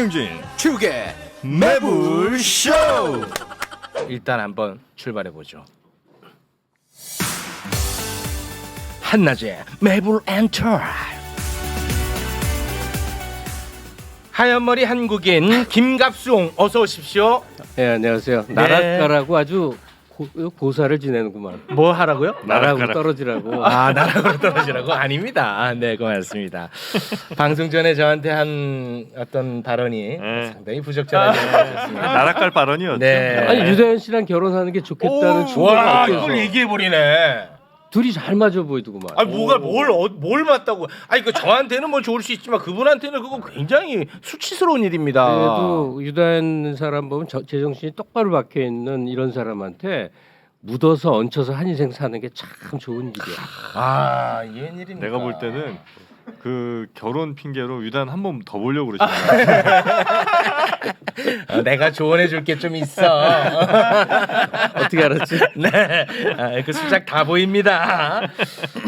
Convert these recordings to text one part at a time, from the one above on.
정영진 축의 매불쇼. 일단 한번 출발해 보죠. 한낮에 매불 엔터. 하얀머리 한국인 김갑수옹 어서 오십시오. 네, 안녕하세요. 나락가라고 아주 고사를 지내는구만. 뭐 하라고요? 나락으로 떨어지라고. 아, 나락으로 떨어지라고? 아닙니다. 네, 고맙습니다. 방송 전에 저한테 한 어떤 발언이 상당히 부적절하게 나왔습니다. 나락갈 발언이었죠. 네. 아니 유다현 씨랑 결혼하는 게 좋겠다는 충고가 와, 어때서 이걸 얘기해 버리네. 둘이 잘 맞아 보이더구만. 아니 뭐가 뭘 맞다고? 아니 그 저한테는 뭐 좋을 수 있지만 그분한테는 그거 굉장히 수치스러운 일입니다. 그래도 유다현 사람 보면 제정신이 똑바로 박혀 있는 이런 사람한테 묻어서 얹혀서 한 인생 사는 게 참 좋은 일이야. 아, 이런 일입니까? 내가 볼 때는 그 결혼 핑계로 유단 한 번 더 보려고 그러시잖아요. 내가 조언해 줄 게 좀 있어. 어떻게 알았지? 네, 그 수작 다 보입니다.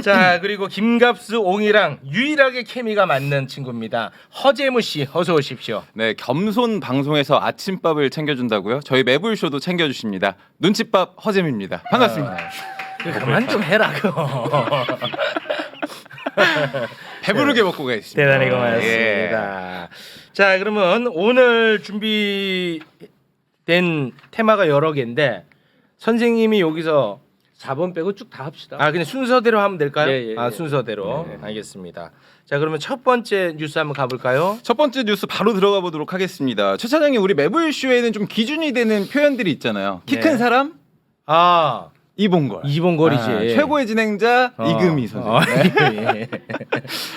자, 그리고 김갑수 옹이랑 유일하게 케미가 맞는 친구입니다. 허재무 씨, 어서 오십시오. 네, 겸손 방송에서 아침밥을 챙겨준다고요? 저희 매불쇼도 챙겨주십니다. 눈칫밥 허잼입니다. 반갑습니다. 그만 좀 해라 그거. 배부르게 먹고 가겠습니다. 대단히 고맙습니다. 자, 그러면 오늘 준비된 테마가 여러 개인데 선생님이 여기서 4번 빼고 쭉 다 합시다. 그냥 순서대로 하면 될까요? 예, 예, 예. 순서대로. 알겠습니다. 자, 그러면 첫 번째 뉴스 한번 가볼까요? 첫 번째 뉴스 바로 들어가 보도록 하겠습니다. 최 차장님, 우리 매불쇼에는 좀 기준이 되는 표현들이 있잖아요. 키 큰 네. 사람 이봉걸. 이봉걸이지. 최고의 진행자 이금희 선생님. 예.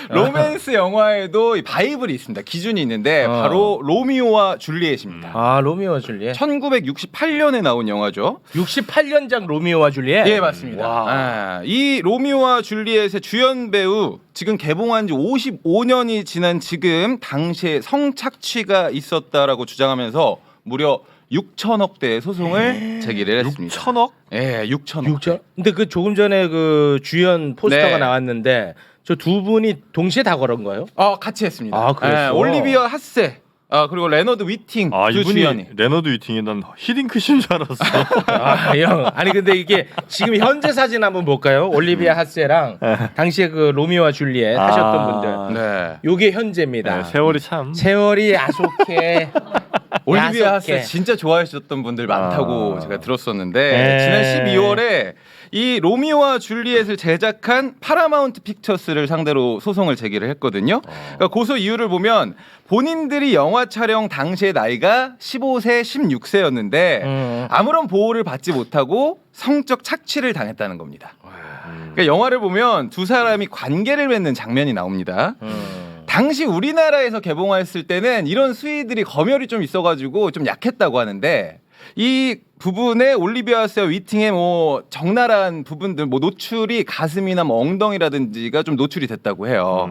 로맨스 영화에도 이 바이블이 있습니다. 기준이 있는데 바로 로미오와 줄리엣입니다. 로미오와 줄리엣. 1968년에 나온 영화죠. 68년작 로미오와 줄리엣. 예, 맞습니다. 이 로미오와 줄리엣의 주연 배우 지금 개봉한 지 55년이 지난 지금 당시에 성착취가 있었다라고 주장하면서 무려 6천억 대의 소송을 제기를 했습니다. 6천억? 예, 6천억. 6천. 근데 그 조금 전에 그 주연 포스터가 네. 나왔는데 저 두 분이 동시에 다 걸은 거예요? 같이 했습니다. 아, 그랬어? 예, 올리비아 핫세. 그리고 레너드 위팅 두 이분이 주연이. 레너드 위팅이 난 히딩크신 줄 알았어. 형. 아니 근데 이게 지금 현재 사진 한번 볼까요? 올리비아 핫세랑 당시에 그 로미오와 줄리엣 하셨던 분들. 네. 요게 현재입니다. 네, 세월이 참. 세월이 야속해. 올리비아 야속해. 핫세 진짜 좋아하셨던 분들 많다고 제가 들었었는데 네. 지난 12월에 이 로미오와 줄리엣을 제작한 파라마운트 픽처스를 상대로 소송을 제기를 했거든요. 그러니까 고소 이유를 보면 본인들이 영화 촬영 당시의 나이가 15세, 16세였는데 아무런 보호를 받지 못하고 성적 착취를 당했다는 겁니다. 그러니까 영화를 보면 두 사람이 관계를 맺는 장면이 나옵니다. 당시 우리나라에서 개봉했을 때는 이런 수위들이 검열이 좀 있어가지고 좀 약했다고 하는데 이 부분에 올리비아 핫세와 위팅의 뭐 적나라한 부분들, 뭐 노출이 가슴이나 뭐 엉덩이라든지가 좀 노출이 됐다고 해요.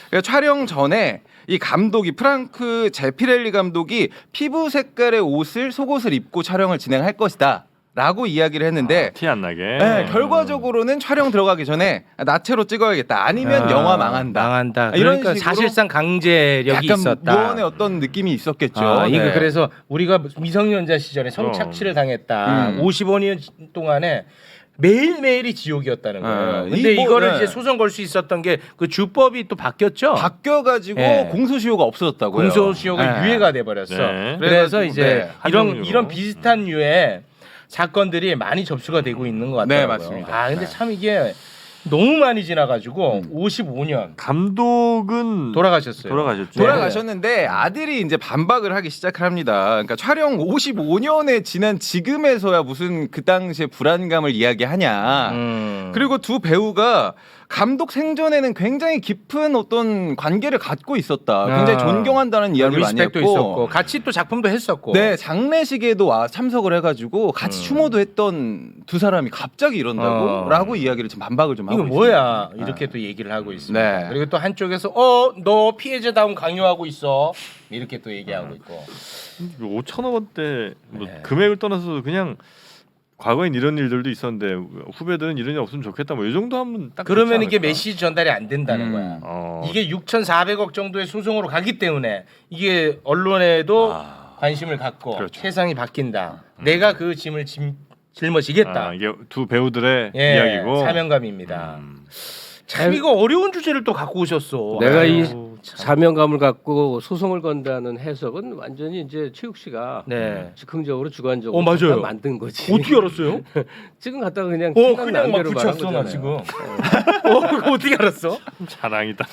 그러니까 촬영 전에 이 감독이 프랑크 제피렐리 감독이 피부 색깔의 옷을 속옷을 입고 촬영을 진행할 것이다. 라고 이야기를 했는데 티 안 나게. 네, 결과적으로는 촬영 들어가기 전에 나체로 찍어야겠다. 아니면 영화 망한다. 이런 이런 식으로 사실상 강제력이 약간 있었다. 무언의 어떤 느낌이 있었겠죠. 이거 네. 그래서 우리가 미성년자 시절에 성착취를 당했다. 55년 동안에 매일매일이 지옥이었다는 거예요. 이 근데 뭐, 이거를 네. 이제 소송 걸 수 있었던 게 그 주법이 또 바뀌었죠. 바뀌어가지고 네. 공소시효가 없어졌다고요. 공소시효가 네. 유예가 돼버렸어. 네. 그래서 그래가지고, 이제 네. 한정유로. 이런 비슷한 유의 사건들이 많이 접수가 되고 있는 것 같아요. 네, 맞습니다. 근데 네. 참 이게 너무 많이 지나가지고 55년 감독은 돌아가셨어요. 돌아가셨죠. 돌아가셨는데 아들이 이제 반박을 하기 시작을 합니다. 그러니까 촬영 55년에 지난 지금에서야 무슨 그 당시의 불안감을 이야기하냐. 그리고 두 배우가 감독 생전에는 굉장히 깊은 어떤 관계를 갖고 있었다. 굉장히 존경한다는 이야기를 많이 리스펙도 했고. 있었고 같이 또 작품도 했었고. 네, 장례식에도 참석을 해가지고 같이 추모도 했던 두 사람이 갑자기 이런다고? 라고 이야기를 지금 반박을 좀 하고 이거 있습니다. 뭐야 이렇게 또 얘기를 하고 있습니다. 네. 그리고 또 한쪽에서 너 피해자다움 강요하고 있어 이렇게 또 얘기하고 있고. 5천억 원대 뭐 네. 금액을 떠나서 그냥 과거엔 이런 일들도 있었는데 후배들은 이런 일 없으면 좋겠다. 뭐 이 정도 하면 딱 그러면 좋지 이게 않을까? 메시지 전달이 안 된다는 거야. 어, 이게 6,400억 정도의 소송으로 가기 때문에 이게 언론에도 관심을 갖고 그렇죠. 세상이 바뀐다. 내가 그 짐을 짊어지겠다. 이게 두 배우들의 예, 이야기고 사명감입니다. 음. 참 이거 어려운 주제를 또 갖고 오셨어. 내가 이 아유, 참. 사명감을 갖고 소송을 건다는 해석은 완전히 이제 최욱 씨가 네. 즉흥적으로 주관적으로 맞아요. 잠깐 만든 거지. 어떻게 알았어요? 지금 갖다가 그냥 그냥 막 대로 말한 붙였어 나 거잖아요. 지금. 그거 어떻게 알았어? 자랑이다.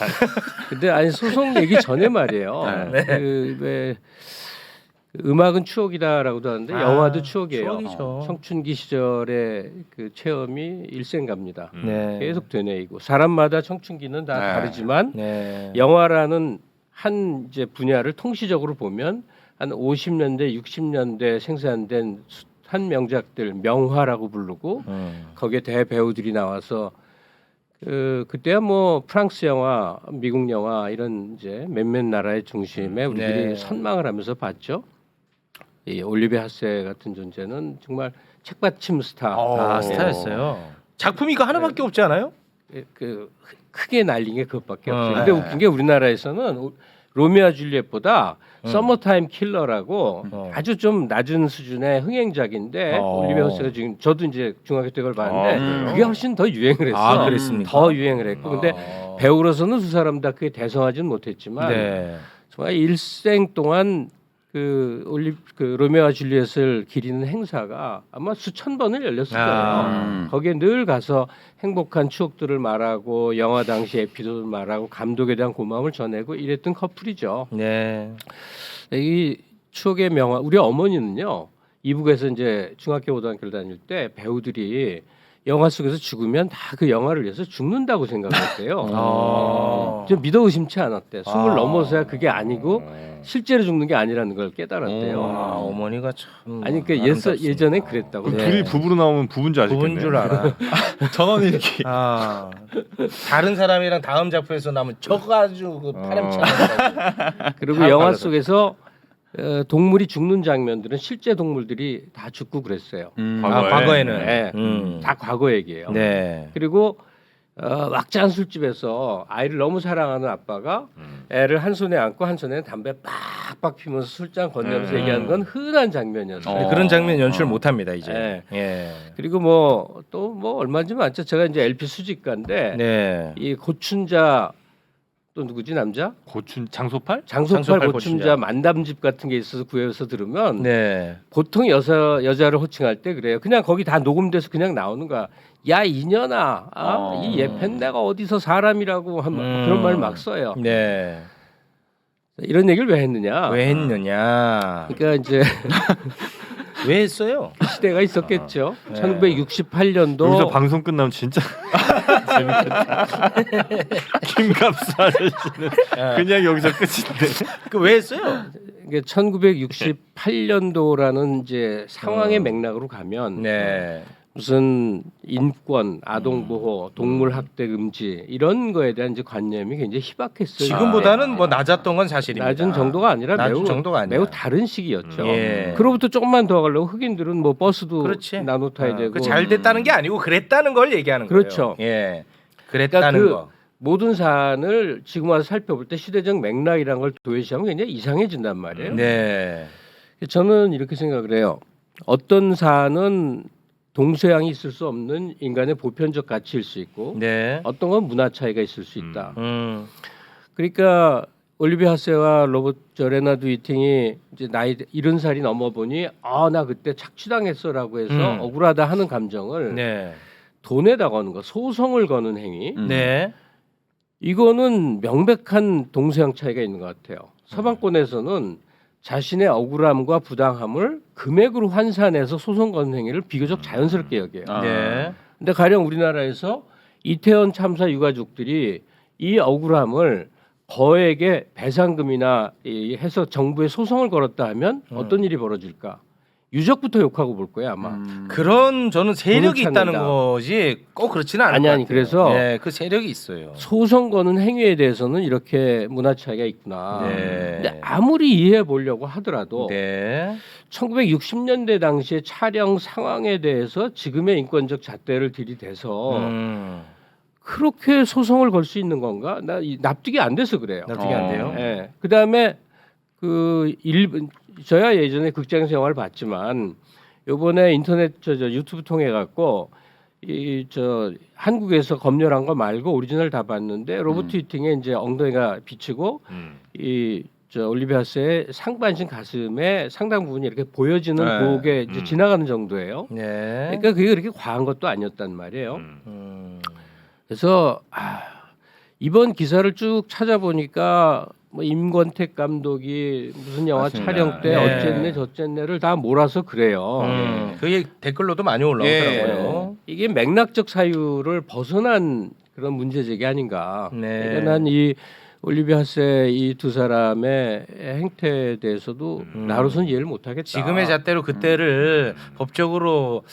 근데 아니 소송 얘기 전에 말이에요. 네. 그왜 음악은 추억이다라고도 하는데 영화도 추억이에요. 추억이죠. 청춘기 시절의 그 체험이 일생갑니다. 네. 계속 되뇌이고 사람마다 청춘기는 다 네. 다르지만 네. 영화라는 한 이제 분야를 통시적으로 보면 한 50년대, 60년대 생산된 한 명작들 명화라고 부르고 거기에 대배우들이 나와서 그때야 뭐 프랑스 영화, 미국 영화 이런 이제 몇몇 나라의 중심에 우리들이 네. 선망을 하면서 봤죠. 이 올리베 하세 같은 존재는 정말 책받침 스타. 스타였어요. 작품이 이거 하나밖에 없지 않아요? 그 크게 날린 게 그것밖에 없어요. 네. 근데 웃긴 게 우리나라에서는 로미오와 줄리엣보다 서머타임 킬러라고 아주 좀 낮은 수준의 흥행작인데 올리베 하세가 지금 저도 이제 중학교 때 그걸 봤는데 그게 훨씬 더 유행을 했어. 아, 그랬습니까? 더 유행을 했고 근데 배우로서는 두 사람 다 그게 대성하지는 못했지만 네. 정말 일생 동안 그 로미오와 줄리엣을 기리는 행사가 아마 수천 번을 열렸을 거예요. 거기에 늘 가서 행복한 추억들을 말하고 영화 당시 에피소드를 말하고 감독에 대한 고마움을 전하고 이랬던 커플이죠. 네. 이 추억의 명화 우리 어머니는요 이북에서 이제 중학교 고등학교를 다닐 때 배우들이 영화 속에서 죽으면 다 그 영화를 위해서 죽는다고 생각했대요. 좀 믿어 의심치 않았대. 20 넘어서야 그게 아니고 실제로 죽는 게 아니라는 걸 깨달았대요. 어머니가 참. 아니 그 예전에 그랬다고. 네. 둘이 부부로 나오면 부부인 줄 아시겠네. 부분 줄 알아. 전원일기. 아 다른 사람이랑 다음 작품에서 나면 저거 아주 그 파렴치한. 그리고 다 영화 달라서. 속에서 동물이 죽는 장면들은 실제 동물들이 다 죽고 그랬어요. 과거에는. 네. 다. 다 과거 얘기예요. 네. 그리고 왁자한 술집에서 아이를 너무 사랑하는 아빠가 애를 한 손에 안고 한 손에 담배 빡빡 피면서 술잔 건네면서 얘기하는 건 흔한 장면이었어요. 근데 그런 장면 연출 못합니다 이제. 네. 예. 그리고 뭐 또 뭐 얼마인지 많죠. 제가 이제 LP 수집가인데 네. 이 고춘자 또 누구지 남자? 장소팔? 장소팔 장소팔 고춘자 고춘자. 만담집 같은 게 있어서 구해서 들으면 네. 보통 여자를 호칭할 때 그래요. 그냥 거기 다 녹음돼서 그냥 나오는 거야. 야 이년아, 이 예팬 내가 어디서 사람이라고 그런 말 막 써요. 네. 이런 얘기를 왜 했느냐? 왜 했느냐? 그러니까 이제 왜 했어요? 시대가 있었겠죠. 네. 1968년도 여기서 방송 끝나면 진짜 재밌겠다. 김갑수 아저씨는 그냥 여기서 끝인데. 그 왜 했어요? 1968년도라는 이제 상황의 맥락으로 가면 네. 무슨 인권, 아동 보호, 동물 학대 금지 이런 거에 대한 이제 관념이 굉장히 희박했어요. 지금보다는 뭐 낮았던 건 사실입니다. 낮은 정도가 아니라 낮은 정도가 아니라. 매우 다른 시기였죠. 예. 그로부터 조금만 더 가려고 흑인들은 뭐 버스도 그렇지. 나눠 타야 되고 그잘 됐다는 게 아니고 그랬다는 걸 얘기하는 그렇죠. 거예요. 예. 그랬다는 그러니까 거. 모든 사안을 지금 와서 살펴볼 때 시대적 맥락이라는 걸 도외시하면 굉장히 이상해진단 말이에요. 네. 저는 이렇게 생각을 해요. 어떤 사안은 동서양이 있을 수 없는 인간의 보편적 가치일 수 있고 네. 어떤 건 문화 차이가 있을 수 있다. 그러니까 올리비아 하세와 로버트 레나드 위팅이 이제 나이 70살이 넘어보니 나 그때 착취당했어라고 해서 억울하다 하는 감정을 네. 돈에다 거는 거, 소송을 거는 행위. 네. 이거는 명백한 동서양 차이가 있는 것 같아요. 서방권에서는 자신의 억울함과 부당함을 금액으로 환산해서 소송 거는 행위를 비교적 자연스럽게 여겨요. 네. 근데 가령 우리나라에서 이태원 참사 유가족들이 이 억울함을 거액의 배상금이나 해서 정부에 소송을 걸었다 하면 어떤 일이 벌어질까? 유족부터 욕하고 볼 거야 아마. 그런 저는 세력이 돈을 있다는 찾는다. 거지 꼭 그렇지는 않아요. 아니, 그래서 네, 그 세력이 있어요. 소송 거는 행위에 대해서는 이렇게 문화 차이가 있구나. 네. 근데 아무리 이해해 보려고 하더라도 네. 1960년대 당시의 촬영 상황에 대해서 지금의 인권적 잣대를 들이대서 그렇게 소송을 걸 수 있는 건가? 나 납득이 안 돼서 그래요. 납득이 안 돼요. 예. 그다음에 그 일본 저야 예전에 극장에서 영화를 봤지만 요번에 인터넷 저 유튜브 통해 갖고 이 저 한국에서 검열한 거 말고 오리지널 다 봤는데 로버트 휘팅의 이제 엉덩이가 비치고 이 저 올리비아스의 상반신 가슴에 상당 부분이 이렇게 보여지는 네. 그게 이제 지나가는 정도예요. 네. 그러니까 그게 그렇게 과한 것도 아니었단 말이에요. 그래서 이번 기사를 쭉 찾아보니까 뭐 임권택 감독이 무슨 영화 맞습니다. 촬영 때 네. 어쨌네 저쨌네를 다 몰아서 그래요. 그게 댓글로도 많이 올라오더라고요. 이게 맥락적 사유를 벗어난 그런 문제 제기 아닌가. 네. 그러니까 난 이 올리비아 하스의 이 두 사람의 행태에 대해서도 나로서는 이해를 못하겠다. 지금의 잣대로 그때를 법적으로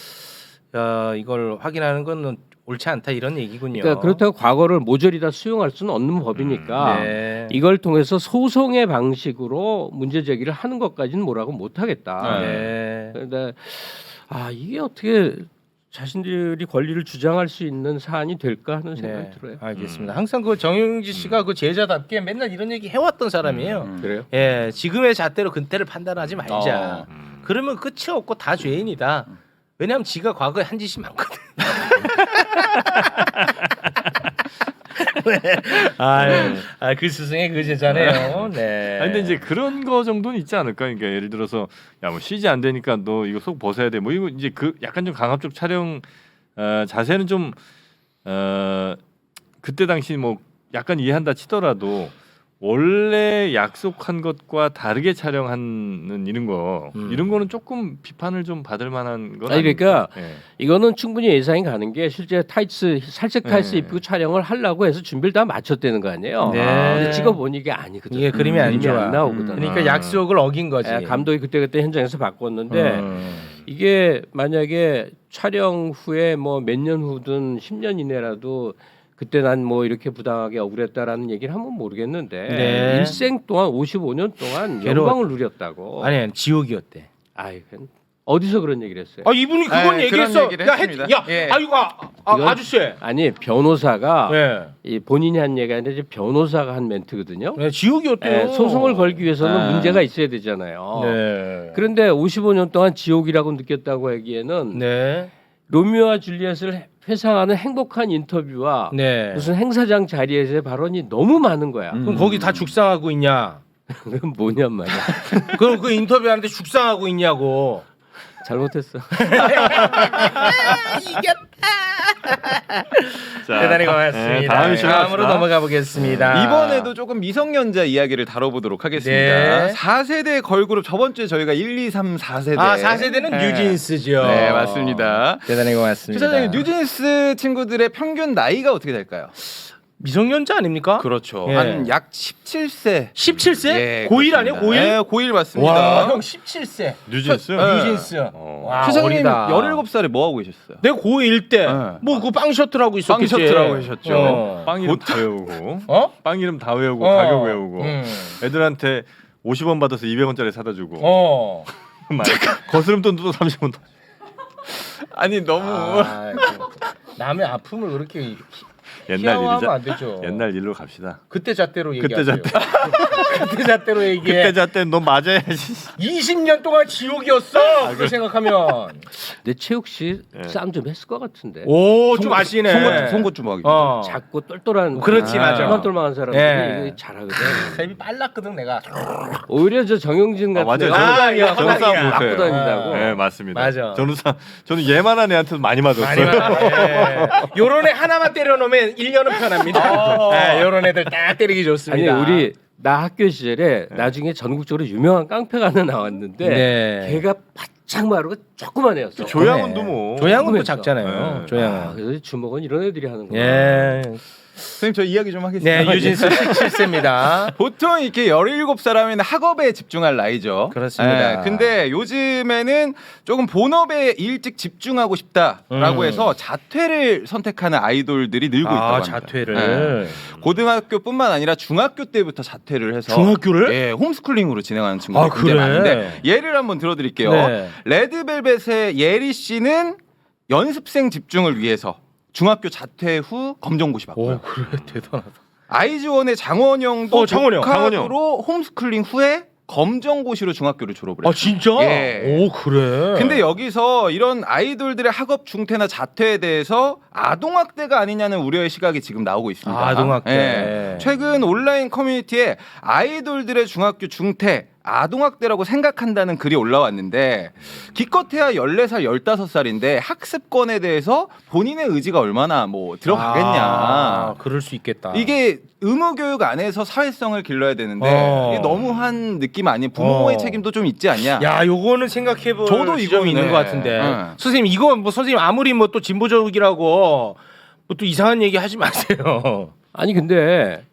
이걸 확인하는 건 옳지 않다 이런 얘기군요. 그러니까 그렇다고 과거를 모조리 다 수용할 수는 없는 법이니까 네. 이걸 통해서 소송의 방식으로 문제 제기를 하는 것까지는 뭐라고 못하겠다. 네. 그런데 이게 어떻게 자신들이 권리를 주장할 수 있는 사안이 될까 하는 생각이 네. 들어요. 알겠습니다. 항상 그 정영진 씨가 그 제자답게 맨날 이런 얘기 해왔던 사람이에요. 그래요? 예, 지금의 잣대로 그때를 판단하지 말자. 그러면 끝이 없고 다 죄인이다. 왜냐하면 지가 과거에 한 짓이 많거든. 그 스승의 그 제자네요. 네. 아니 근데 이제 그런 거 정도는 있지 않을까? 그러니까 예를 들어서 야 뭐 CG 안 되니까 너 이거 속 벗어야 돼. 뭐 이거 이제 그 약간 좀 강압적 촬영 자세는 좀 그때 당시 뭐 약간 이해한다 치더라도 원래 약속한 것과 다르게 촬영하는 이런 거 이런 거는 조금 비판을 좀 받을 만한 건 아니 그러니까 아닙니까? 예. 이거는 충분히 예상이 가는 게 실제 타이츠 살색 타이츠 네. 입고 촬영을 하려고 해서 준비를 다 마쳤다는 거 아니에요. 네. 근데 찍어보니 이게 아니거든. 이게 그림이 안 좋아. 안 나오거든. 그러니까 약속을 어긴 거지. 감독이 그때 현장에서 바꿨는데 이게 만약에 촬영 후에 뭐 몇 년 후든 10년 이내라도 그때 난 뭐 이렇게 부당하게 억울했다라는 얘기를 하면 모르겠는데 네. 일생 동안 55년 동안 영광을 누렸다고. 아니 지옥이었대. 아이 어디서 그런 얘기를 했어요? 이분이 그건 네, 그런 얘기했어. 얘기를 야, 했습니다. 야, 예. 이거 이건- 아저씨. 아니 변호사가 네. 이 본인이 한 얘기가 아니라 이제 변호사가 한 멘트거든요. 네, 지옥이었대요. 소송을 걸기 위해서는 아. 문제가 있어야 되잖아요. 네. 그런데 55년 동안 지옥이라고 느꼈다고 하기에는 네. 로미오와 줄리엣을 회상하는 행복한 인터뷰와 네. 무슨 행사장 자리에서의 발언이 너무 많은 거야. 그럼 거기 다 죽상하고 있냐? 그건 뭐냔 말이야. 그럼 그 인터뷰하는데 죽상하고 있냐고. 잘못했어. 자, 대단히 고맙습니다. 네, 다음 시간 다음으로 넘어가 보겠습니다. 이번에도 조금 미성년자 이야기를 다뤄보도록 하겠습니다. 네. 4세대 걸그룹 저번 주에 저희가 1, 2, 3, 4세대 4세대는 네. 뉴진스죠. 네, 맞습니다. 대단히 고맙습니다. 주사장님 뉴진스 친구들의 평균 나이가 어떻게 될까요? 미성년자 아닙니까? 그렇죠. 예. 한 약 17세. 17세? 예, 고1 그렇습니다. 아니에요? 고1? 네, 고1 맞습니다. 와, 형 17세. 뉴진스? 뉴진스. 어. 와, 주사장님 어리다. 17살에 뭐 하고 계셨어요? 내가 고1 때, 네. 뭐, 그 빵 셔틀하고 있었겠지. 빵 셔틀하고 계셨죠. 빵 이름 다 외우고 어? 빵 이름 다 외우고 가격 외우고 음. 애들한테 50원 받아서 200원짜리 사다 주고 어. 거스름돈도 또 30원 더. 아니 너무 남의 아픔을 그렇게 옛날 희화화하면 일이자 안 되죠. 옛날 일로 갑시다. 그때 잣대로 그때 얘기하세요. 그때 잣대로 얘기해. 그때 잣대 너 맞아야지. 20년 동안 지옥이었어. 그거 생각하면. 내 최욱 씨 예. 싸움 좀 했을 것 같은데. 오, 좀 아시네. 송곳 주먹이. 어. 작고 똘똘한 그렇지, 맞아. 똘똘한 사람들이 예. 이거 잘하거든. 쌤이 빨랐거든 내가. 오히려 저 정영진 같은 맞아요. 애가 야, 저는 싸움 허당이야. 못해요. 맞고 다닌다고. 네 맞습니다. 맞아. 저는 얘만한 애한테 많이 맞았어요. 많이 많아. 요런 애 하나만 때려놓으면 1년은 편합니다. 네, 요런 애들 딱 때리기 아니 좋습니다. 우리 나 학교 시절에 나중에 전국적으로 유명한 깡패가 하나 나왔는데 네. 걔가 바짝 마르고 조그만 애였어. 조양훈도 뭐. 조양훈도 조그맸어. 작잖아요. 네. 조양훈. 그래서 주먹은 이런 애들이 하는 거야. 예. 선생님 저 이야기 좀 하겠습니다. 네, 유진수 실세입니다. 보통 이렇게 17살 하면 학업에 집중할 나이죠. 그렇습니다. 근데 요즘에는 조금 본업에 일찍 집중하고 싶다라고 해서 자퇴를 선택하는 아이돌들이 늘고 있다고 합니다. 자퇴를. 네. 고등학교뿐만 아니라 중학교 때부터 자퇴를 해서 중학교를? 예, 홈스쿨링으로 진행하는 친구들이 아, 굉장히 그래? 많은데 예를 한번 들어드릴게요. 네. 레드벨벳의 예리 씨는 연습생 집중을 위해서 중학교 자퇴 후 검정고시 받고요. 오, 그래 대단하다. 아이즈원의 장원영도 장원영. 독학으로 홈스쿨링 후에 검정고시로 중학교를 졸업을 아, 했어요. 진짜? 예. 오, 그래. 근데 여기서 이런 아이돌들의 학업 중퇴나 자퇴에 대해서 아동학대가 아니냐는 우려의 시각이 지금 나오고 있습니다. 아동학대. 예. 최근 온라인 커뮤니티에 아이돌들의 중학교 중퇴 아동학대라고 생각한다는 글이 올라왔는데 기껏해야 14살, 15살인데 학습권에 대해서 본인의 의지가 얼마나 뭐 들어가겠냐. 그럴 수 있겠다. 이게 의무교육 안에서 사회성을 길러야 되는데 이게 너무한 느낌 아닌 부모의 책임도 좀 있지 않냐. 야, 요거는 생각해볼 저도 지점이 이거는, 있는 네. 것 같은데. 네. 선생님 이거 뭐 선생님 아무리 뭐 또 진보적이라고 뭐 또 이상한 얘기 하지 마세요. 아니 근데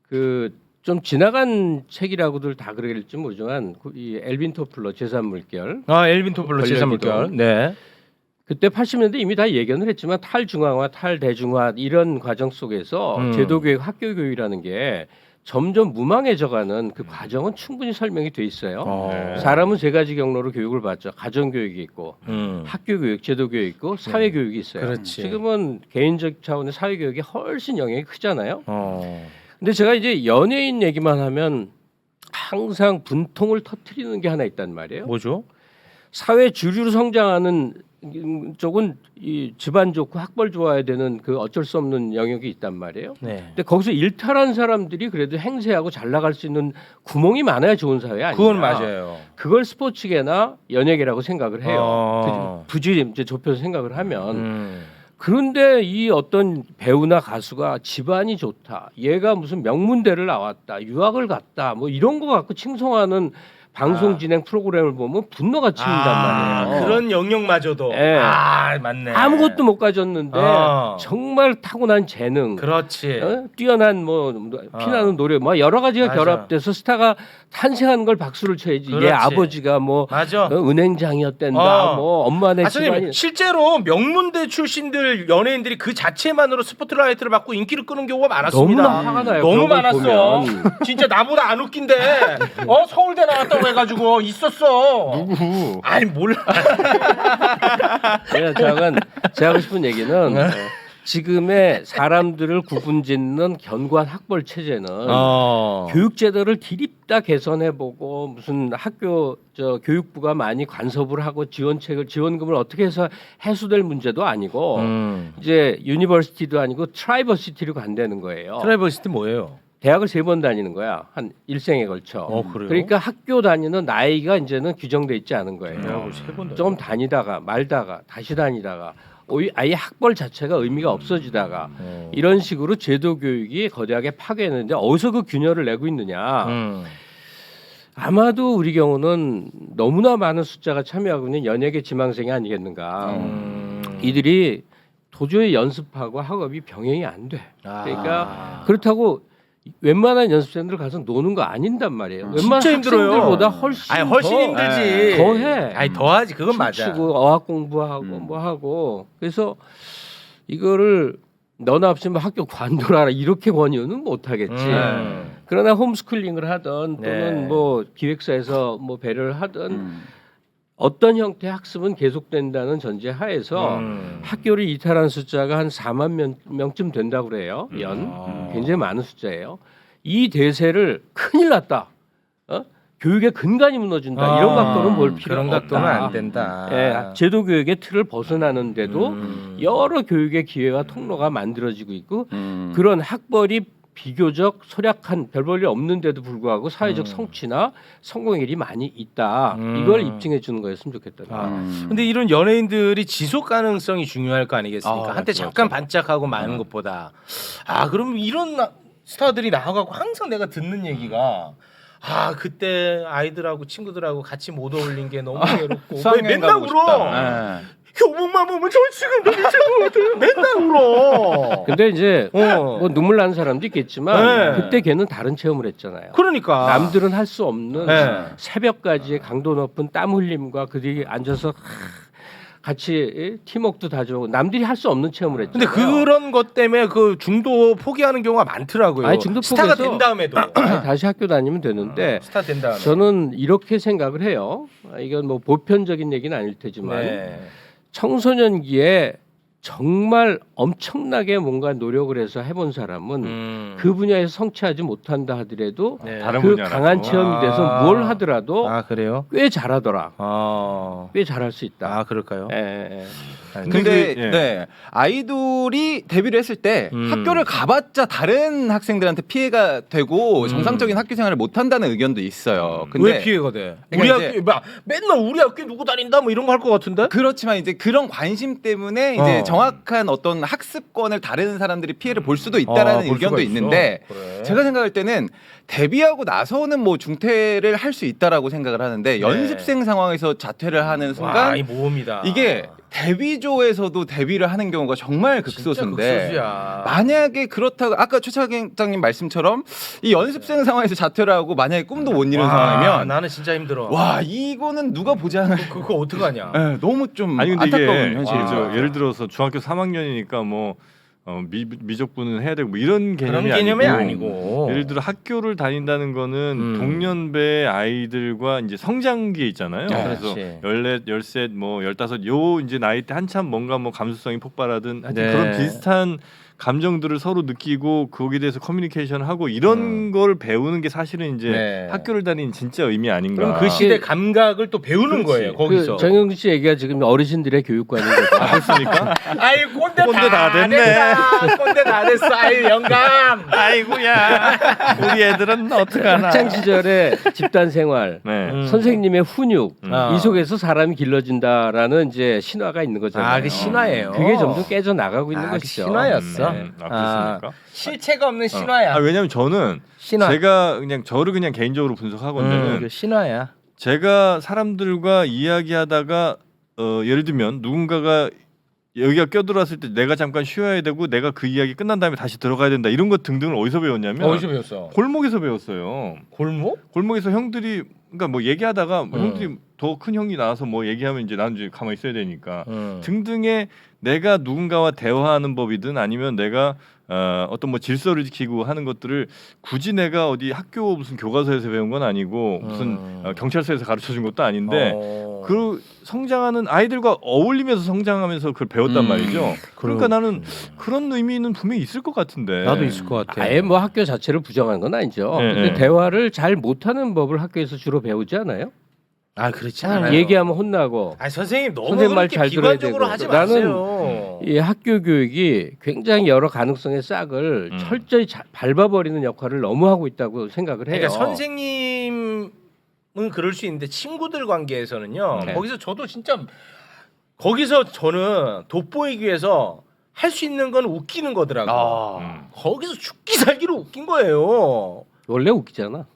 그 좀 지나간 책이라고들 다 그럴지 모르지만 이 엘빈 토플러 제3물결 아, 엘빈 토플러 제3물결. 네. 그때 80년대 이미 다 예견을 했지만 탈중앙화, 탈대중화 이런 과정 속에서 제도교육, 학교교육이라는 게 점점 무망해져가는 그 과정은 충분히 설명이 돼 있어요. 사람은 세 가지 경로로 교육을 받죠. 가정교육이 있고 학교교육, 제도교육 있고 사회교육이 있어요. 그렇지. 지금은 개인적 차원의 사회교육이 훨씬 영향이 크잖아요. 근데 제가 이제 연예인 얘기만 하면 항상 분통을 터뜨리는 게 하나 있단 말이에요. 뭐죠? 사회 주류로 성장하는 쪽은 이 집안 좋고 학벌 좋아야 되는 그 어쩔 수 없는 영역이 있단 말이에요. 네. 근데 거기서 일탈한 사람들이 그래도 행세하고 잘 나갈 수 있는 구멍이 많아야 좋은 사회 아니냐. 그건 맞아요. 그걸 스포츠계나 연예계라고 생각을 해요. 그 굳이 이제 좁혀서 생각을 하면. 그런데 이 어떤 배우나 가수가 집안이 좋다, 얘가 무슨 명문대를 나왔다, 유학을 갔다, 뭐 이런 거 갖고 칭송하는 방송 진행 프로그램을 보면 분노가 치민단 말이에요. 그런 영역마저도. 예. 아, 맞네. 아무것도 못 가졌는데 어. 정말 타고난 재능, 그렇지. 뛰어난 뭐 피나는 노래, 뭐 여러 가지가 맞아. 결합돼서 스타가 탄생한 걸 박수를 쳐야지. 그렇지. 얘 아버지가 뭐 맞아. 은행장이었댄다, 뭐 엄마네 선생님, 집안이 실제로 명문대 출신들 연예인들이 그 자체만으로 스포트라이트를 받고 인기를 끄는 경우가 많았습니다. 너무나 화가 나요. 너무 그런 걸 많았어. 보면. 진짜 나보다 안 웃긴데. 서울대 나왔다고 해가지고 있었어. 누구? 아니 몰라. 제가 하고 싶은 얘기는 지금의 사람들을 구분짓는 견고한 학벌 체제는 교육 제도를 디립다 개선해보고 무슨 학교 교육부가 많이 간섭을 하고 지원금을 어떻게 해서 해소될 문제도 아니고 이제 유니버시티도 아니고 트라이버시티로 간다는 거예요. 트라이버시티 뭐예요? 대학을 3번 다니는 거야. 한 일생에 걸쳐. 그래요? 그러니까 학교 다니는 나이가 이제는 규정돼 있지 않은 거예요. 대학을 3번 좀 다니다가 말다가 다시 다니다가 아예 학벌 자체가 의미가 없어지다가 이런 식으로 제도 교육이 거대하게 파괴했는데 어디서 그 균열을 내고 있느냐. 아마도 우리 경우는 너무나 많은 숫자가 참여하고 있는 연예계 지망생이 아니겠는가. 이들이 도저히 연습하고 학업이 병행이 안 돼. 그러니까 그렇다고 웬만한 연습생들 가서 노는 거 아닌단 말이에요. 웬만한 진짜 힘들어요. 학생들보다 훨씬 힘들지. 더해. 아니 더하지. 그건 맞아. 춤추고 어학 공부하고 뭐 하고. 그래서 이거를 너나 없으면 학교 관둬라 이렇게 권유는 못 하겠지. 그러나 홈스쿨링을 하든 또는 네. 뭐 기획사에서 뭐 배려를 하든 어떤 형태의 학습은 계속된다는 전제 하에서 학교를 이탈한 숫자가 한 4만 명쯤 된다고 그래요. 굉장히 많은 숫자예요. 이 대세를 큰일 났다. 교육의 근간이 무너진다. 이런 각도는 볼 필요가 그런 각도는 없다. 안 된다. 예, 제도 교육의 틀을 벗어나는데도 여러 교육의 기회와 통로가 만들어지고 있고 그런 학벌이 비교적 소략한 별 볼 일 없는데도 불구하고 사회적 성취나 성공의 일이 많이 있다. 이걸 입증해 주는 거였으면 좋겠다. 근데 이런 연예인들이 지속 가능성이 중요할 거 아니겠습니까? 한때 맞죠. 잠깐 반짝하고 마는 것보다. 그럼 이런 스타들이 나와가고 항상 내가 듣는 얘기가 아 그때 아이들하고 친구들하고 같이 못 어울린 게 너무 괴롭고 수학여행 맨날 가고 울어. 싶다. 예. 교복만 보면 저 지금도 미쳐거든. 맨날 울어. 근데 이제 어. 뭐 눈물 나는 사람도 있겠지만 네. 그때 걔는 다른 체험을 했잖아요. 그러니까 남들은 할 수 없는 네. 새벽까지의 강도 높은 땀 흘림과 그들이 앉아서 같이 팀워크도 다져오고 남들이 할 수 없는 체험을 했죠. 근데 그런 것 때문에 그 중도 포기하는 경우가 많더라고요. 아니, 중도 스타가 포기해서- 된 다음에도 다시 학교 다니면 되는데 스타 된 다음에 저는 이렇게 생각을 해요. 이건 뭐 보편적인 얘기는 아닐 테지만 네. 청소년기에 정말 엄청나게 뭔가 노력을 해서 해본 사람은 그 분야에서 성취하지 못한다 하더라도 네. 다른 그 분야라도. 강한 체험이 돼서 아. 뭘 하더라도 아 그래요? 꽤 잘하더라. 아, 꽤 잘할 수 있다. 아 그럴까요? 예. 근데 그, 예. 네, 아이돌이 데뷔를 했을 때 음. 학교를 가봤자 다른 학생들한테 피해가 되고 정상적인 학교 생활을 못 한다는 의견도 있어요. 근데 왜 피해가 돼? 우리 그러니까 학교 막 맨날 우리 학교 누구 다닌다 뭐 이런 거 할 것 같은데? 그렇지만 이제 그런 관심 때문에 이제 어. 정확한 어떤 학습권을 다른 사람들이 피해를 볼 수도 있다라는 볼 의견도 수가 있어. 있는데 그래. 제가 생각할 때는 데뷔하고 나서는 뭐 중퇴를 할 수 있다라고 생각을 하는데 연습생 상황에서 자퇴를 하는 와, 순간 이 모험이다. 이게 데뷔조에서도 데뷔를 하는 경우가 정말 극소수인데 극소수야. 만약에 그렇다고 아까 최 차장님 말씀처럼 이 연습생 상황에서 자퇴를 하고 만약에 꿈도 못 이룬 와, 상황이면 나는 진짜 힘들어. 와 이거는 누가 보장을 그거 어떡하냐? 예, 너무 좀 아니 근데 이게 안타까운 현실이죠. 저 예를 들어서 중학교 3학년이니까 뭐 미적분은 해야 되고 뭐 이런 그런 개념이 개념이 아니고 아니고. 예를 들어 학교를 다닌다는 거는 음. 동년배 아이들과 이제 성장기에 있잖아요. 네, 그래서 그렇지. 14, 13, 뭐 15, 요 이제 나이 때 한참 뭔가 뭐 감수성이 폭발하든 하여튼 네. 그런 비슷한 감정들을 서로 느끼고 거기에 대해서 커뮤니케이션을 하고 이런 걸 배우는 게 사실은 이제 네. 학교를 다니는 진짜 의미 아닌가. 그럼 그 시대 감각을 또 배우는 그렇지. 거예요. 거기서. 그 정영진 씨 얘기가 지금 어르신들의 교육관인 거죠. 됐습니까? 아이 꼰대, 꼰대 다 됐네. 됐다. 꼰대 다 됐어. 아이 영감. 아이고야. 우리 애들은 어떡하나. 학창 시절에 집단 생활, 네. 선생님의 훈육 아. 이 속에서 사람이 길러진다라는 이제 신화가 있는 거잖아요. 아, 그 신화예요. 그게 점점 깨져 나가고 있는 아, 그 것이죠. 신화였어. 그렇습니까? 실체가 없는 신화야. 아, 왜냐면 저는 신화. 제가 그냥 저를 그냥 개인적으로 분석하건대는 그 신화야. 제가 사람들과 이야기하다가 예를 들면 누군가가 여기가 껴들어왔을 때 내가 잠깐 쉬어야 되고 내가 그 이야기 끝난 다음에 다시 들어가야 된다 이런 것 등등을 어디서 배웠냐면 어디서 배웠어? 골목에서 배웠어요. 골목? 골목에서 형들이 그러니까 뭐 얘기하다가 뭐 음. 형들이 더 큰 형이 나와서 뭐 얘기하면 이제 나는 이제 가만히 있어야 되니까 음. 등등의 내가 누군가와 대화하는 법이든 아니면 내가 어떤 뭐 질서를 지키고 하는 것들을 굳이 내가 어디 학교 무슨 교과서에서 배운 건 아니고 무슨 경찰서에서 가르쳐 준 것도 아닌데 그 성장하는 아이들과 어울리면서 성장하면서 그걸 배웠단 말이죠. 그러니까 나는 그런 의미는 분명히 있을 것 같은데. 나도 있을 것 같아. 아예 뭐 학교 자체를 부정하는 건 아니죠. 네, 근데 네. 대화를 잘 못하는 법을 학교에서 주로 배우지 않아요? 아 그렇지 않아요. 얘기하면 혼나고. 아 선생님 너무 선생님 말 그렇게 잘 들어야 비관적으로 되고. 하지 나는 마세요. 이 학교 교육이 굉장히 여러 가능성의 싹을 철저히 밟아버리는 역할을 너무 하고 있다고 생각을 해요. 그러니까 선생님은 그럴 수 있는데 친구들 관계에서는요. 네. 거기서 저도 진짜 거기서 저는 돋보이기 위해서 할 수 있는 건 웃기는 거더라고. 거기서 죽기 살기로 웃긴 거예요. 원래 웃기잖아.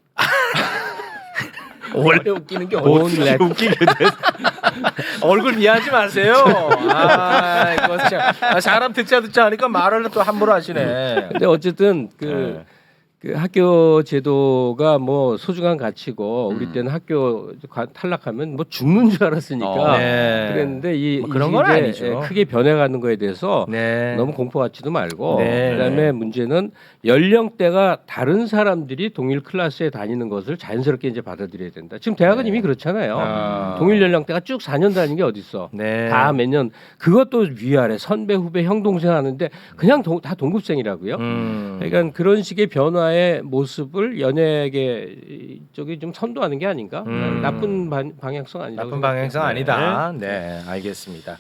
원래 웃기는 게 돈 어디 랩. 웃기게 돼. 얼굴 미하지 마세요. 아 이거 진짜 사람 듣자 하니까 말을 또 함부로 하시네. 근데 어쨌든 그 학교 제도가 뭐 소중한 가치고 우리 때는 학교 탈락하면 뭐 죽는 줄 알았으니까 네. 그랬는데 이 뭐 그런 이 건 이제 아니죠. 크게 변해가는 거에 대해서 네. 너무 공포같지도 말고 네. 그다음에 문제는 연령대가 다른 사람들이 동일 클래스에 다니는 것을 자연스럽게 이제 받아들여야 된다. 지금 대학은 이미 그렇잖아요. 아. 동일 연령대가 쭉 4년 다니는 게 어딨어. 네. 다 매년 그것도 위아래 선배 후배 형 동생 하는데 그냥 다 동급생이라고요. 그러니까 그런 식의 변화의 모습을 연예계 쪽이 좀 선도하는 게 아닌가? 나쁜 방향성 아니라고 나쁜 생각해요. 방향성 아니다. 네, 알겠습니다.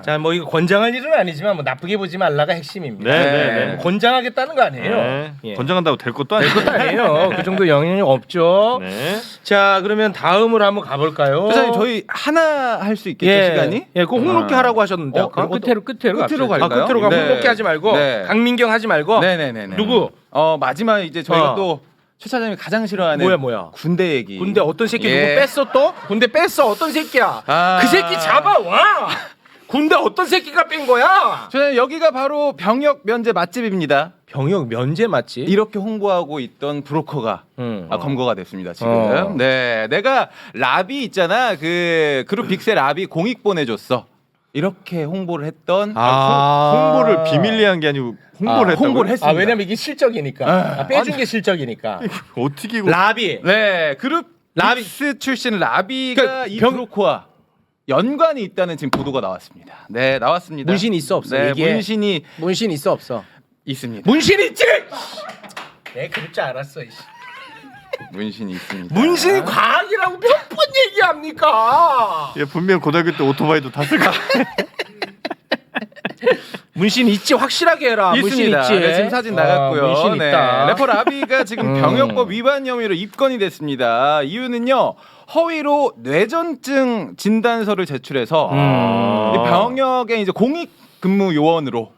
자, 뭐 이거 권장할 일은 아니지만 뭐 나쁘게 보지 말라가 핵심입니다. 네. 뭐 권장하겠다는 거 아니에요. 네. 예. 권장한다고 될 것도 아니고. 그것도 아니에요. 그 정도 영향이 없죠. 네. 자, 그러면 다음으로 한번 가볼까요? 교사님 저희 하나 할 수 있겠죠 시간이? 예, 그거 홍록기 하라고 하셨는데 아까. 끝으로 끝으로 갑시다. 갈까요? 끝으로 가. 네. 홍록기 하지 말고 네. 강민경 하지 말고. 네네네. 누구? 마지막 이제 저희가 어. 또 최 차장님이 가장 싫어하는 뭐야? 군대 얘기. 군대 어떤 새끼 예. 누구 뺐어 또? 군대 뺐어 어떤 새끼야? 아. 그 새끼 잡아와. 군대 어떤 새끼가 뺀 거야? 저는 여기가 바로 병역 면제 맛집입니다. 병역 면제 맞지? 이렇게 홍보하고 있던 브로커가 검거가 됐습니다. 지금. 네, 내가 라비 있잖아. 그 그룹 빅스의 라비 공익 보내줬어. 이렇게 홍보를 했던 홍보를 비밀리에 한 게 아니고 홍보를 했다고. 홍보를 했습니다. 아 왜냐면 이게 실적이니까. 빼준 게 실적이니까. 어떻게 이거 라비. 네, 그룹 빅스 출신 라비가 그러니까 이 브로커와 연관이 있다는 지금 보도가 나왔습니다. 네, 나왔습니다. 문신 있어 없어? 네, 이게 문신 있어 없어? 있습니다. 문신 있지? 내 그럴 줄 알았어. 이씨. 문신이 있습니다. 문신이 과학이라고 몇 번 얘기합니까? 얘 분명 고등학교 때 오토바이도 탔을 거야. 문신 있지 확실하게 해라. 문신 있습니다. 있지. 네, 지금 사진 나갔고요. 문신 있다. 래퍼 라비가 지금 병역법 위반 혐의로 입건이 됐습니다. 이유는요. 허위로 뇌전증 진단서를 제출해서 이 병역에 이제 공익 근무 요원으로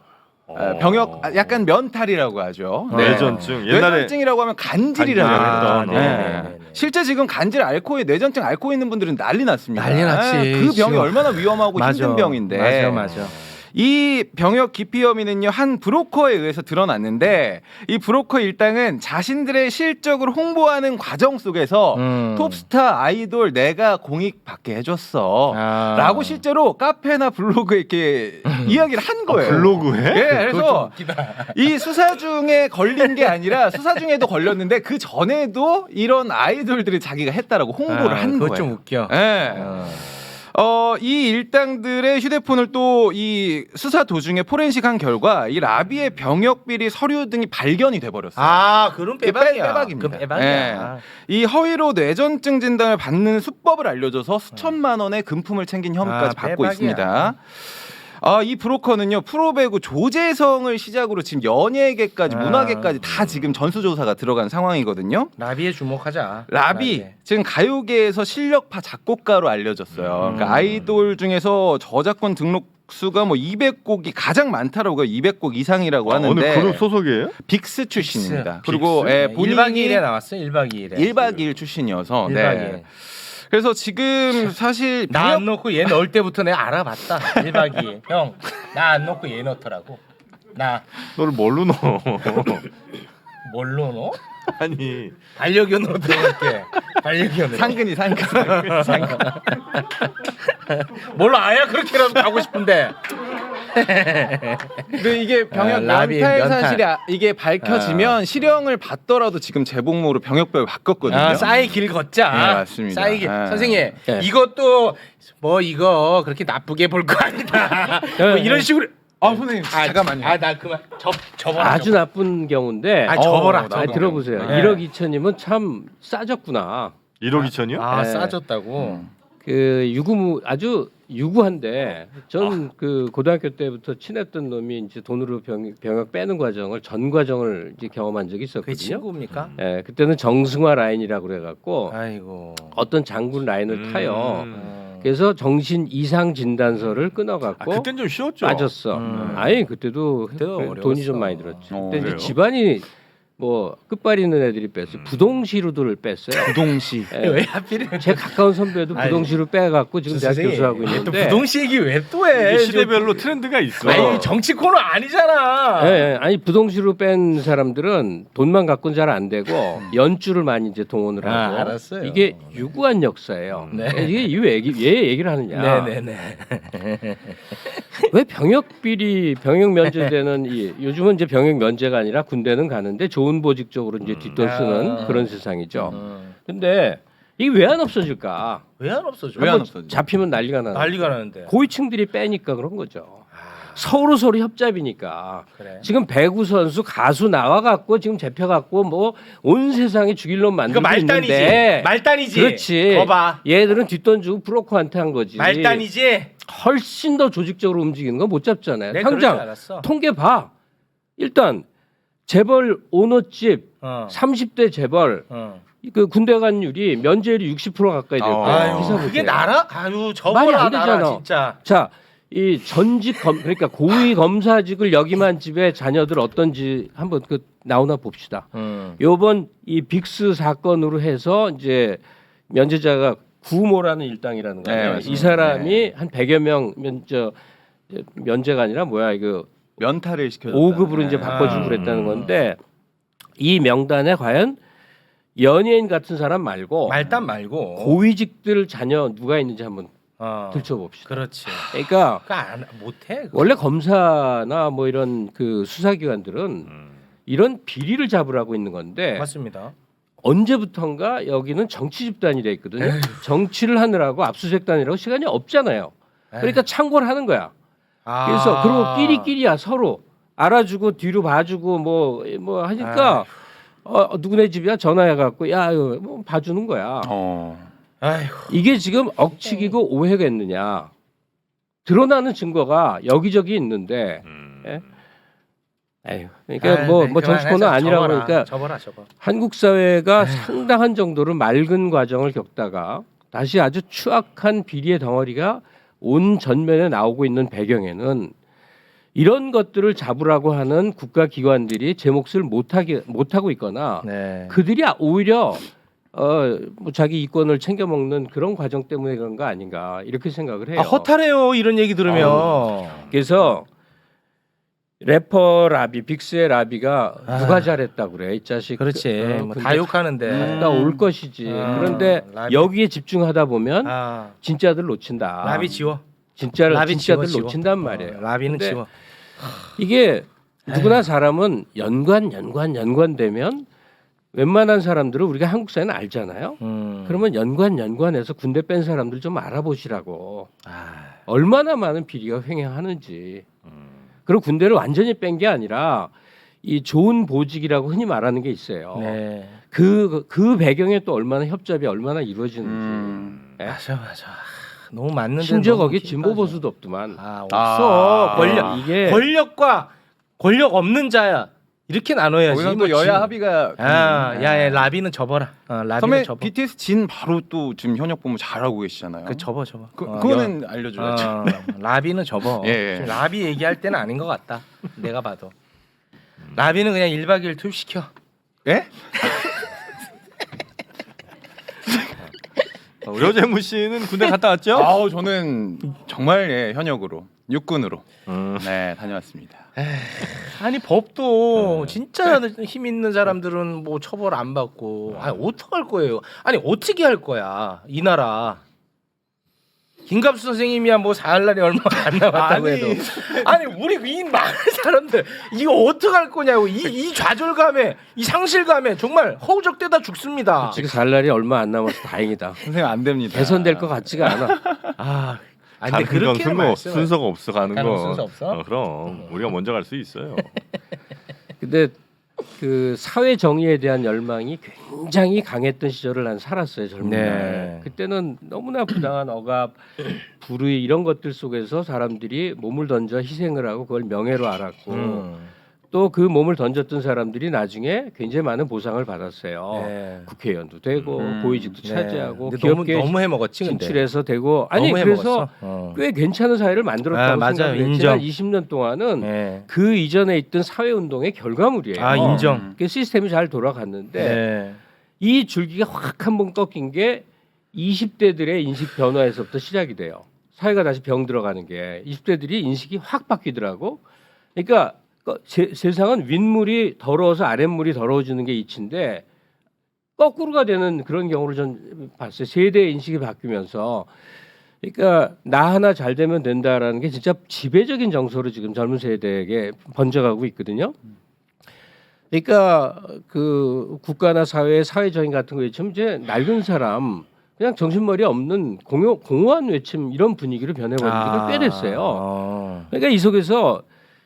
병역 약간 면탈이라고 하죠. 뇌전증. 옛날에 뇌전증이라고 하면 간질이라고 간질. 했던. 네. 실제 지금 간질 앓고 뇌전증 앓고 있는 분들은 난리 났습니다. 난리 났지. 그 병이 얼마나 위험하고 맞아. 힘든 병인데. 맞아. 이 병역 기피 혐의는요 한 브로커에 의해서 드러났는데 이 브로커 일당은 자신들의 실적을 홍보하는 과정 속에서 톱스타 아이돌 내가 공익 받게 해줬어 라고 실제로 카페나 블로그에 이렇게 이야기를 한 거예요. 블로그에? 네, 그래서 이 수사 중에 걸린 게 아니라 수사 중에도 걸렸는데 그 전에도 이런 아이돌들이 자기가 했다라고 홍보를 한 그거 거예요. 좀 웃겨. 네. 이 일당들의 휴대폰을 또 이 수사 도중에 포렌식한 결과 이 라비의 병역 비리 서류 등이 발견이 돼 버렸어요. 아, 그럼 빼박이야. 빼박입니다. 그 빼박이야. 이 허위로 뇌전증 진단을 받는 수법을 알려줘서 수천만 원의 금품을 챙긴 혐의까지 받고 빼박이야. 있습니다. 이 브로커는요 프로배구 조재성을 시작으로 지금 연예계까지 문화계까지 다 지금 전수조사가 들어간 상황이거든요. 라비에 주목하자. 라비 지금 가요계에서 실력파 작곡가로 알려졌어요. 그러니까 아이돌 중에서 저작권 등록 수가 뭐 200곡이 가장 많다라고 200곡 이상이라고 하는데 어느 그룹 소속이에요? 빅스 출신입니다. 빅스? 그리고 본인이 1박 2일에 나왔어. 1박 2일에. 1박 2일 출신이어서 1박 네. 2일. 그래서 지금 사실 나 안 놓고 얘 넣을 때부터 내가 알아봤다. 1박 2일. 형, 나 안 놓고 얘 넣더라고. 나 너를 뭘로 넣어? 뭘로 넣어? 아니 반려견으로 들어갈게. 반려견으로. 상근이 상근. 뭘로 아야 그렇게라도 가고 싶은데. 근데 이게 병역 라비, 면탈 면탈. 사실이 이게 밝혀지면 실형을 받더라도 지금 재복무로 병역법을 바꿨거든요. 싸이 길 걷자. 네, 맞습니다. 싸이 길. 네. 선생님, 네. 이것도 뭐 이거 그렇게 나쁘게 볼 거 아니다. 뭐 이런 식으로. 선생님 잠깐만요. 나 그만. 접어라. 아주 나쁜 경우인데. 접어라. 아니, 들어보세요. 네. 1억 2천이면 참 싸졌구나. 1억 2천이요? 네. 싸졌다고. 그 아주 유구한데 전 그 고등학교 때부터 친했던 놈이 이제 돈으로 병역 빼는 과정을 전 과정을 이제 경험한 적이 그게 있었거든요. 친구입니까? 예, 그때는 정승화 라인이라고 그래갖고 아이고. 어떤 장군 라인을 타요. 그래서 정신 이상 진단서를 끊어갖고 그땐 좀 쉬웠죠. 빠졌어. 아니 그때도 어려웠어. 돈이 좀 많이 들었죠. 근데 이제 그래요? 집안이 뭐 끝발이 있는 애들이 뺐어요. 부동시루들을 뺐어요. 부동시. 예. 왜 하필 제 가까운 선배도 아니, 부동시로 빼갖고 지금 대학 선생님, 교수하고 또 있는데. 부동시 얘기 왜 또 해? 이게 시대별로 트렌드가 있어. 아니 정치 코너 아니잖아. 예, 예. 아니 부동시로 뺀 사람들은 돈만 갖고는 잘 안 되고 연주를 많이 이제 동원을 하고 알았어요. 이게 유구한 역사예요. 네. 이게 왜 얘기를 하느냐? 네네네. 왜 병역 비리 병역 면제되는 요즘은 이제 병역 면제가 아니라 군대는 가는데 좋은 보직적으로 이제 뒷돈 쓰는 그런 세상이죠. 근데 이게 왜 안 없어질까? 왜 안 없어져? 왜 안 한번 없어져? 잡히면 난리가 나는. 난리가 나는데. 고위층들이 빼니까 그런 거죠. 서로 협잡이니까. 그래. 지금 배구 선수 가수 나와갖고 지금 잡혀갖고 뭐 온 세상에 죽일 놈 만들고 말단이지. 있는데. 말단이지. 그렇지. 거봐. 얘들은 뒷돈 주고 브로커한테 한 거지. 말단이지. 훨씬 더 조직적으로 움직이는 거 못 잡잖아요. 내가 그럴 줄 당장 알았어. 통계 봐. 일단 재벌 오너집 30대 재벌 그 군대 간율이 면제율이 60% 가까이 됐고 아유, 그게 나라? 아유 말이 저거라 안 나라 되잖아. 진짜. 자 이 전직 그러니까 고위 검사직을 역임한 집의 자녀들 어떤지 한번 그 나오나 봅시다. 요번 이 빅스 사건으로 해서 이제 면제자가 구모라는 일당이라는 네, 거예요. 맞습니다. 이 사람이 네. 한 100여 명 면제가 아니라 뭐야 이거 면탈을 시켜 5급으로 이제 바꿔주고 그랬다는 건데 이 명단에 과연 연예인 같은 사람 말고 말단 말고 고위직들 자녀 누가 있는지 한번 어. 들춰봅시다. 그렇지. 그러니까 그거 안 못해. 그거. 원래 검사나 뭐 이런 그 수사기관들은 이런 비리를 잡으라고 있는 건데 맞습니다. 언제부턴가 여기는 정치 집단이 돼 있거든요. 정치를 하느라고 압수수색 단이라고 시간이 없잖아요. 그러니까 참고를 하는 거야. 그래서 그리고 끼리끼리야 서로 알아주고 뒤로 봐주고 뭐 하니까 누구네 집이야 전화해갖고 야 이거 뭐 봐주는 거야. 아이고. 이게 지금 억측이고 오해겠느냐? 드러나는 증거가 여기저기 있는데, 예? 에휴, 그러니까 뭐 정치권은 아니라고 그러니까 접어라. 한국 사회가 상당한 정도로 맑은 과정을 겪다가 다시 아주 추악한 비리의 덩어리가 온 전면에 나오고 있는 배경에는 이런 것들을 잡으라고 하는 국가기관들이 제 몫을 못하고 있거나 네. 그들이 오히려 뭐 자기 이권을 챙겨 먹는 그런 과정 때문에 그런 거 아닌가 이렇게 생각을 해요. 허탈해요 이런 얘기 들으면. 그래서 래퍼 라비 빅스의 라비가 누가 잘했다 그래 이 자식. 그렇지. 뭐 근데 다 욕하는데. 갔다 올 것이지. 그런데 라비. 여기에 집중하다 보면 진짜들 놓친다. 라비 지워. 진짜들 지워. 놓친단 말이에요. 라비는 근데 지워. 이게 누구나 사람은 연관되면 웬만한 사람들은 우리가 한국 사회는 알잖아요. 그러면 연관해서 군대 뺀 사람들 좀 알아보시라고. 얼마나 많은 비리가 횡행하는지. 그리고 군대를 완전히 뺀 게 아니라 이 좋은 보직이라고 흔히 말하는 게 있어요. 네. 그 배경에 또 얼마나 협잡이 얼마나 이루어지는지. 예? 맞아. 너무 맞는데. 심지어 너무 거기에 힘 진보 빠져. 보수도 없더만. 없어. 권력과 권력 없는 자야. 이렇게 나눠야지. 거기서 뭐 또 여야 진- 합의가 야, 라비는 접어라. 라비는 선배 접어. BTS 진 바로 또 지금 현역 보면 잘하고 계시잖아요. 그 접어. 그거는 알려줘야죠. 라비는 접어. 예. 지금 라비 얘기할 때는 아닌 것 같다. 내가 봐도. 라비는 그냥 1박 2일 투입시켜. 예? 류재무 씨는 군대 갔다 왔죠? 아우 저는 정말 현역으로 육군으로 네 다녀왔습니다. 아니 법도 진짜 힘 있는 사람들은 뭐 처벌 안 받고 아니 어떡할 거예요? 아니 어떻게 할 거야 이 나라? 김갑수 선생님이야 뭐 사할날이 얼마 안 남았다고 해도 아니 우리 위인 많은 사람들 이거 어떡할 거냐고 이 좌절감에 이 상실감에 정말 허우적대다 죽습니다. 지금 살 날이 얼마 안 남아서 다행이다. 선생님 안 됩니다. 개선될 것 같지가 않아. 아니 가는 건 순서가 없어 가는 가는 거. 건 순서 없어? 그럼 우리가 먼저 갈 수 있어요. 근데 그 사회 정의에 대한 열망이 굉장히 강했던 시절을 난 살았어요 젊은 네. 날. 그때는 너무나 부당한 억압, 불의 이런 것들 속에서 사람들이 몸을 던져 희생을 하고 그걸 명예로 알았고 또 그 몸을 던졌던 사람들이 나중에 굉장히 많은 보상을 받았어요. 네. 국회의원도 되고 고위직도 차지하고 근데 기업계 너무 해먹었지 근데. 진출해서 되고 아니 너무 그래서 해먹었어. 꽤 괜찮은 사회를 만들었다고 맞아요. 생각을 인정. 했지만 20년 동안은 네. 그 이전에 있던 사회 운동의 결과물이에요. 인정. 그 시스템이 잘 돌아갔는데 네. 이 줄기가 확 한 번 꺾인 게 20대들의 인식 변화에서부터 시작이 돼요. 사회가 다시 병 들어가는 게 20대들이 인식이 확 바뀌더라고. 그러니까 세상은 윗물이 더러워서 아랫물이 더러워지는 게 이치인데 거꾸로가 되는 그런 경우를 전 봤어요. 세대의 인식이 바뀌면서 그러니까 나 하나 잘 되면 된다라는 게 진짜 지배적인 정서로 지금 젊은 세대에게 번져가고 있거든요. 그러니까 그 국가나 사회 정의 같은 거 외치면 이제 낡은 사람 그냥 정신머리 없는 공허한 외침 이런 분위기로 변해버린 지가 꽤 됐어요. 그러니까 이 속에서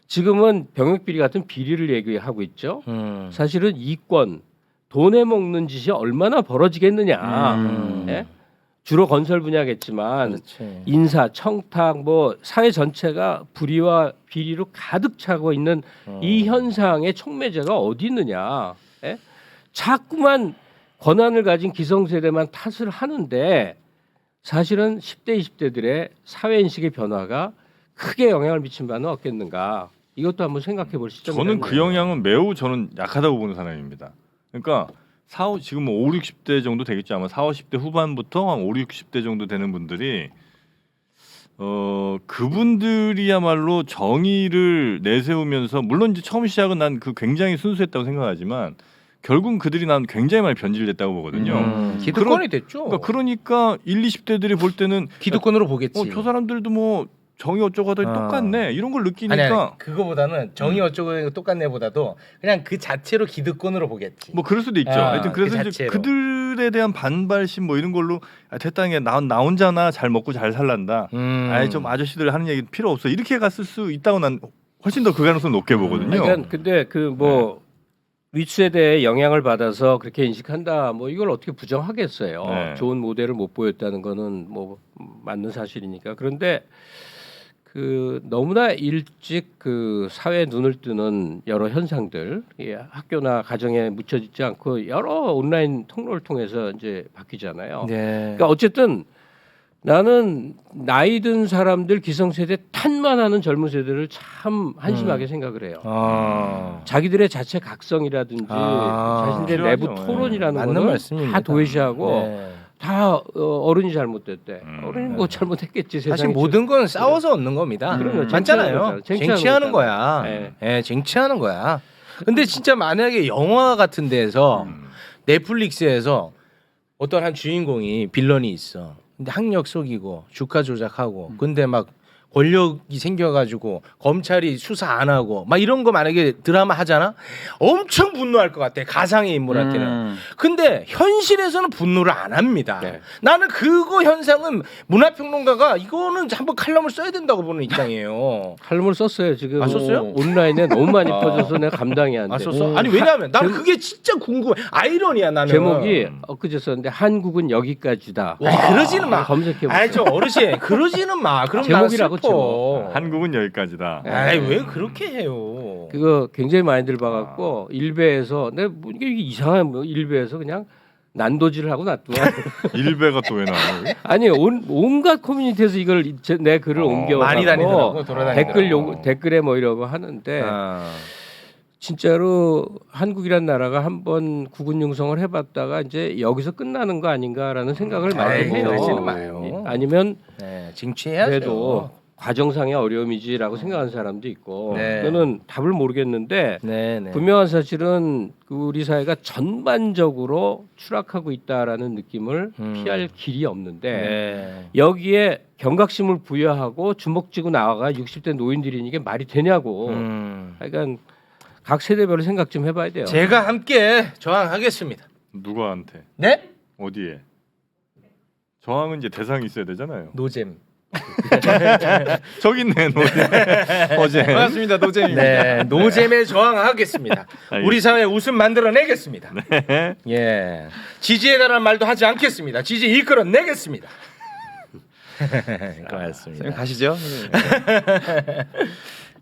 지금은 병역비리 같은 비리를 얘기하고 있죠. 사실은 이권 돈에 먹는 짓이 얼마나 벌어지겠느냐. 예? 주로 건설 분야겠지만 그렇지. 인사, 청탁, 뭐 사회 전체가 불의와 비리로 가득 차고 있는 이 현상의 촉매제가 어디 있느냐? 예? 자꾸만 권한을 가진 기성세대만 탓을 하는데 사실은 10대, 20대들의 사회 인식의 변화가 크게 영향을 미친 바는 없겠는가? 이것도 한번 생각해 볼 시점이 저는 그 영향은 매우 저는 약하다고 보는 사람입니다. 그러니까 지금 뭐 5, 60대 정도 되겠죠. 아마 4, 50대 후반부터 한 5, 60대 정도 되는 분들이 그분들이야말로 정의를 내세우면서 물론 이제 처음 시작은 난 그 굉장히 순수했다고 생각하지만 결국은 그들이 난 굉장히 많이 변질됐다고 보거든요. 기득권이 됐죠. 그러니까 1, 20대들이 볼 때는 기득권으로 보겠지. 저 사람들도 뭐 정의 어쩌고 하더니 똑같네 이런 걸 느끼니까 아니, 그거보다는 정의 어쩌고 똑같네보다도 그냥 그 자체로 기득권으로 보겠지. 뭐 그럴 수도 있죠. 하여튼 그래서 그 이제 자체로. 그들에 대한 반발심 뭐 이런 걸로 됐다는 게 나 혼자나 잘 먹고 잘 살란다. 아예 좀 아저씨들 하는 얘기 필요 없어. 이렇게 갔을 수 있다고 난 훨씬 더 그 가능성 높게 보거든요. 그러니까 근데 그 뭐 윗세대의 영향을 받아서 그렇게 인식한다. 뭐 이걸 어떻게 부정하겠어요. 네. 좋은 모델을 못 보였다는 거는 뭐 맞는 사실이니까. 그런데 그 너무나 일찍 그 사회에 눈을 뜨는 여러 현상들, 학교나 가정에 묻혀지지 않고 여러 온라인 통로를 통해서 이제 바뀌잖아요. 네. 그러니까 어쨌든 나는 나이 든 사람들 기성세대 탓만 하는 젊은 세대를 참 한심하게 생각을 해요. 자기들의 자체 각성이라든지 자신들의 내부 필요하죠. 토론이라는 맞는 거는 말씀입니다. 다 도외시하고 네. 다 어른이 잘못됐대. 어른이 뭐 잘못했겠지. 사실 세상이 모든 건 싸워서 얻는 겁니다. 그럼요. 맞잖아요. 쟁취하는 쟁취하는 거잖아요. 거야. 네. 예, 쟁취하는 거야. 근데 진짜 만약에 영화 같은 데서 넷플릭스에서 어떤 한 주인공이 빌런이 있어. 근데 학력 속이고 주가 조작하고 근데 막 권력이 생겨가지고 검찰이 수사 안 하고 막 이런 거 만약에 드라마 하잖아 엄청 분노할 것 같아 가상의 인물한테는. 근데 현실에서는 분노를 안 합니다. 네. 나는 그거 현상은 문화평론가가 이거는 한번 칼럼을 써야 된다고 보는 입장이에요. 칼럼을 썼어요. 지금 아, 썼어요? 온라인에 너무 많이 퍼져서 내가 감당이 안 돼. 아 썼어? 아니 왜냐하면 나는 그게 진짜 궁금해. 아이러니야 나는. 제목이 엊그제 썼는데 한국은 여기까지다. 아니 그러지는 마. 검색해 아니 저 어르신 그러지는 마. 그럼 제목이라고, 나는 슬퍼. 한국은 여기까지다. 아이 왜 그렇게 해요? 그거 굉장히 많이들 봐갖고 일베에서 내가 뭐 이게 이상한 뭐 일베에서 그냥 난도질을 하고 놨더만. 일베가 또 왜 나와요? 아니 온갖 커뮤니티에서 이걸 내 글을 옮겨 많이 다니더라고 돌아다니더라고. 댓글에 뭐 이러고 하는데 아. 진짜로 한국이란 나라가 한번 국군 융성을 해봤다가 이제 여기서 끝나는 거 아닌가라는 생각을 많이 아이, 해요. 그러지는 마요. 아니면 네, 쟁취해야죠. 그래도 과정상의 어려움이지라고 생각하는 사람도 있고 네. 저는 답을 모르겠는데 네, 네. 분명한 사실은 우리 사회가 전반적으로 추락하고 있다라는 느낌을 피할 길이 없는데 네. 여기에 경각심을 부여하고 주먹 쥐고 나와가 60대 노인들이 이게 말이 되냐고. 그러니까 각 세대별로 생각 좀 해봐야 돼요. 제가 함께 저항하겠습니다. 누구한테? 네? 어디에? 저항은 이제 대상이 있어야 되잖아요. 노잼. 저기 있네 어제. 반갑습니다. 노잼입니다. 네, 노잼에 저항하겠습니다. 우리 사회 웃음 만들어내겠습니다. 네. 예, 지지해달라는 말도 하지 않겠습니다. 지지 이끌어내겠습니다. 고맙습니다. 선생님 가시죠.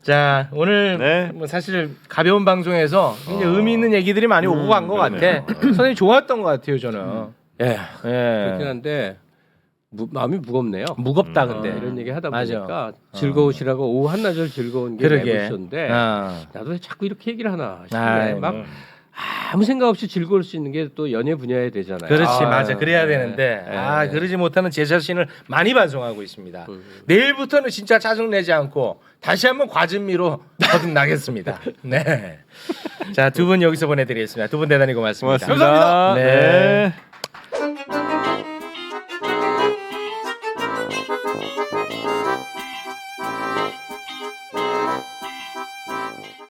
자, 오늘 네. 뭐 사실 가벼운 방송에서 굉장히 의미 있는 얘기들이 많이 오고 간 것 같아. 그러네요. 선생님 좋았던 것 같아요, 저는. 예, 예. 그렇긴 한데 마음이 무겁네요. 무겁다 근데. 이런 얘기 하다 맞아. 보니까 즐거우시라고 오후 한나절 즐거운 게 그러게. 있었는데 아. 나도 왜 자꾸 이렇게 얘기를 하나 싶네. 아이, 막 아무 생각 없이 즐거울 수 있는 게 또 연예 분야에 되잖아요. 그렇지 아, 맞아 그래야 네. 되는데 네. 아 그러지 못하는 제 자신을 많이 반성하고 있습니다. 내일부터는 진짜 짜증 내지 않고 다시 한번 과즙미로 거듭나겠습니다. 네. 자, 두 분 여기서 보내드리겠습니다. 두 분 대단히 고맙습니다. 고맙습니다. 네. 네.